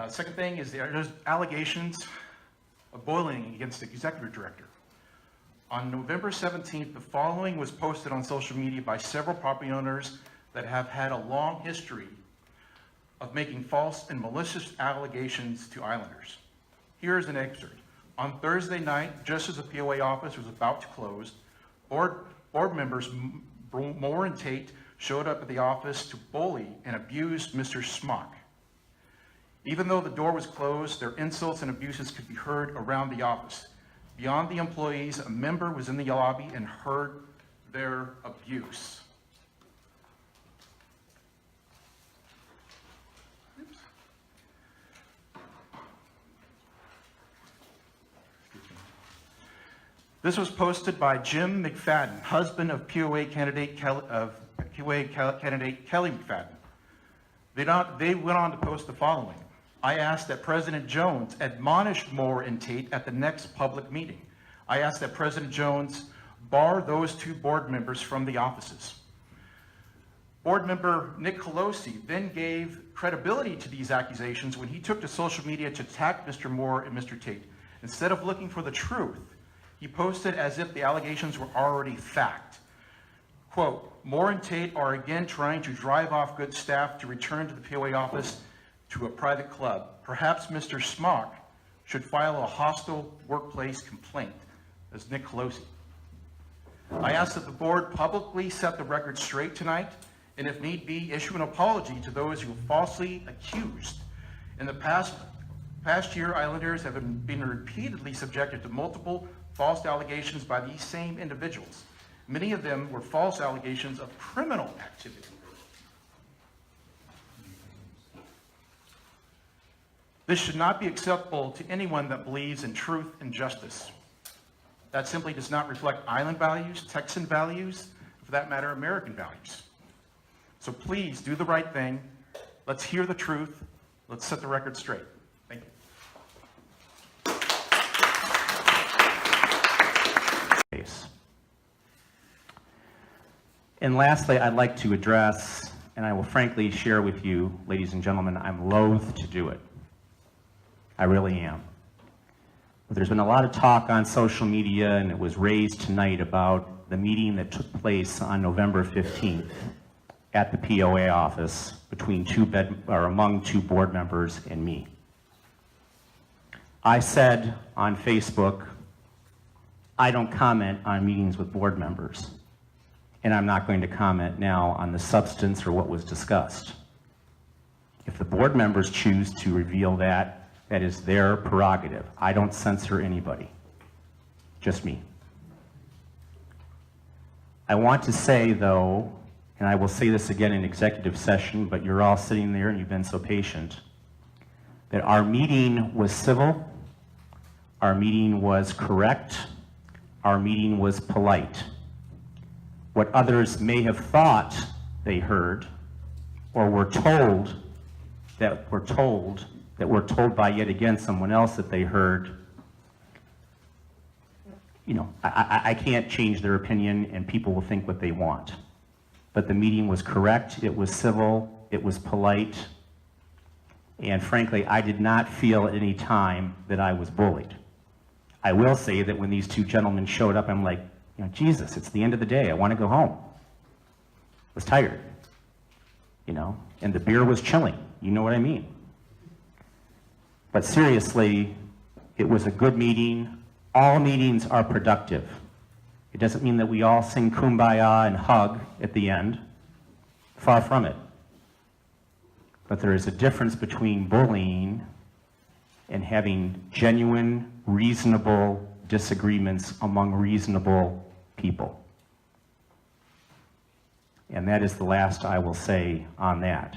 Second thing is there's allegations of bullying against the executive director. On November 17th, the following was posted on social media by several property owners that have had a long history of making false and malicious allegations to Islanders. Here is an excerpt. On Thursday night, just as the POA office was about to close, board members Moore and Tate showed up at the office to bully and abuse Mr. Smock. Even though the door was closed, their insults and abuses could be heard around the office. Beyond the employees, a member was in the lobby and heard their abuse. This was posted by Jim McFadden, husband of POA candidate Kelly McFadden. They went on to post the following. I asked that President Jones admonish Moore and Tate at the next public meeting. I asked that President Jones bar those two board members from the offices. Board member Nick Colosi then gave credibility to these accusations when he took to social media to attack Mr. Moore and Mr. Tate. Instead of looking for the truth, he posted as if the allegations were already fact. Quote, Moore and Tate are again trying to drive off good staff to return to the POA office to a private club. Perhaps Mr. Smock should file a hostile workplace complaint, as Nick Colosi. I ask that the board publicly set the record straight tonight, and if need be, issue an apology to those who falsely accused. In the past year, Islanders have been repeatedly subjected to multiple false allegations by these same individuals. Many of them were false allegations of criminal activity. This should not be acceptable to anyone that believes in truth and justice. That simply does not reflect Island values, Texan values, for that matter, American values. So please do the right thing. Let's hear the truth. Let's set the record straight. Thank you. And lastly, I'd like to address, and I will frankly share with you, ladies and gentlemen, I'm loath to do it. I really am. But there's been a lot of talk on social media, and it was raised tonight about the meeting that took place on November 15th at the POA office between among two board members and me. I said on Facebook, I don't comment on meetings with board members, and I'm not going to comment now on the substance or what was discussed. If the board members choose to reveal that, that is their prerogative. I don't censor anybody, just me. I want to say, though, and I will say this again in executive session, but you're all sitting there and you've been so patient, that our meeting was civil, our meeting was correct, our meeting was polite. What others may have thought they heard or were told by yet again someone else that they heard, you know, I can't change their opinion, and people will think what they want. But the meeting was correct, it was civil, it was polite, and frankly, I did not feel at any time that I was bullied. I will say that when these two gentlemen showed up, I'm like, you know, Jesus, it's the end of the day, I want to go home. I was tired, you know, and the beer was chilling, you know what I mean? But seriously, it was a good meeting. All meetings are productive. It doesn't mean that we all sing Kumbaya and hug at the end. Far from it. But there is a difference between bullying and having genuine, reasonable disagreements among reasonable people. And that is the last I will say on that.